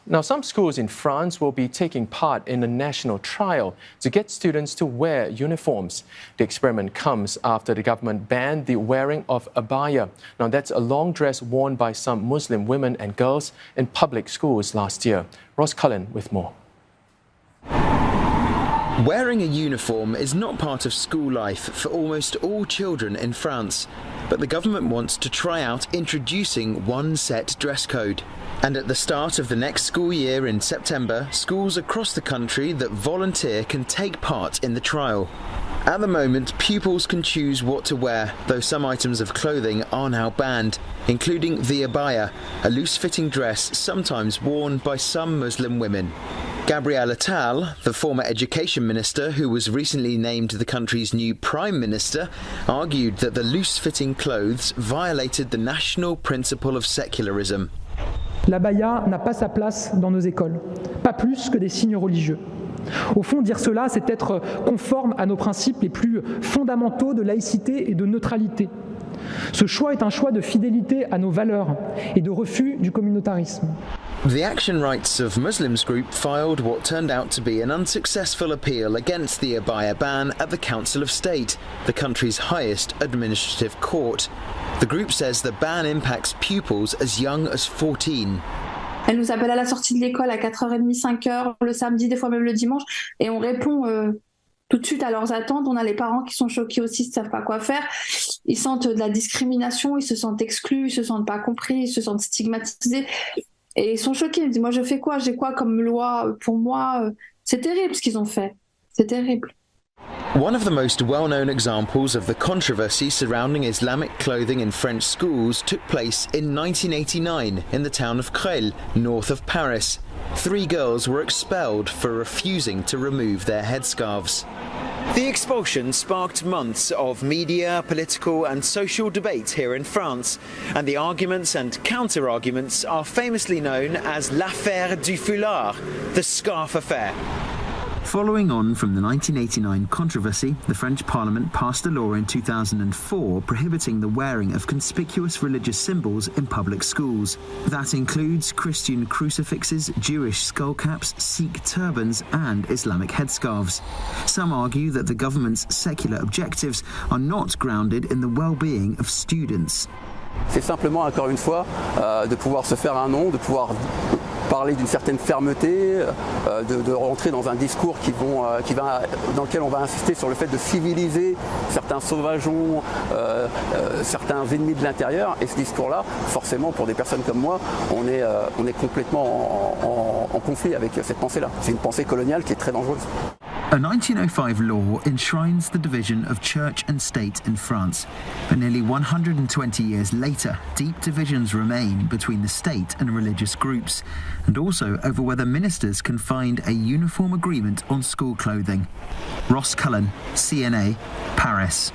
Now, some schools in France will be taking part in a national trial to get students to wear uniforms. The experiment comes after the government banned the wearing of abaya. Now, that's a long dress worn by some Muslim women and girls in public schools last year. Cullen with more. Wearing a uniform is not part of school life for almost all children in France, but the government wants to try out introducing one set dress code. And at the start of the next school year in September, schools across the country that volunteer can take part in the trial. At the moment, pupils can choose what to wear, though some items of clothing are now banned, including the abaya, a loose-fitting dress sometimes worn by some Muslim women. Gabriel Attal, the former education minister who was recently named the country's new prime minister, argued that the loose-fitting clothes violated the national principle of secularism. L'abaya n'a pas sa place dans nos écoles, pas plus que des signes religieux. Au fond, dire cela, c'est être conforme à nos principes les plus fondamentaux de laïcité et de neutralité. Ce choix est un choix de fidélité à nos valeurs et de refus du communautarisme. The Action Rights of Muslims group filed what turned out to be an unsuccessful appeal against the abaya ban at the Council of State, the country's highest administrative court. The group says the ban impacts pupils as young as 14. Elles nous appellent à la sortie de l'école à 4h30, 5h, le samedi, des fois même le dimanche, et on répond tout de suite à leurs attentes. On a les parents qui sont choqués aussi, qui ne savent pas quoi faire. Ils sentent de la discrimination, ils se sentent exclus, ils se sentent pas compris, ils se sentent stigmatisés. Et ils sont choqués, ils me disent « Moi, je fais quoi? J'ai quoi comme loi pour moi ?» C'est terrible ce qu'ils ont fait, c'est terrible. One of the most well-known examples of the controversy surrounding Islamic clothing in French schools took place in 1989 in the town of Cullen, north of Paris. 3 girls were expelled for refusing to remove their headscarves. The expulsion sparked months of media, political and social debate here in France, and the arguments and counter-arguments are famously known as l'affaire du foulard, the scarf affair. Following on from the 1989 controversy, the French Parliament passed a law in 2004 prohibiting the wearing of conspicuous religious symbols in public schools. That includes Christian crucifixes, Jewish skullcaps, Sikh turbans and Islamic headscarves. Some argue that the government's secular objectives are not grounded in the well-being of students. C'est simplement, encore une fois, de pouvoir se faire un nom, de pouvoir parler d'une certaine fermeté, de rentrer dans un discours dans lequel on va insister sur le fait de civiliser certains sauvageons, certains ennemis de l'intérieur. Et ce discours-là, forcément, pour des personnes comme moi, on est complètement en conflit avec cette pensée-là. C'est une pensée coloniale qui est très dangereuse. A 1905 law enshrines the division of church and state in France, but nearly 120 years later, deep divisions remain between the state and religious groups, and also over whether ministers can find a uniform agreement on school clothing. Cullen, CNA, Paris.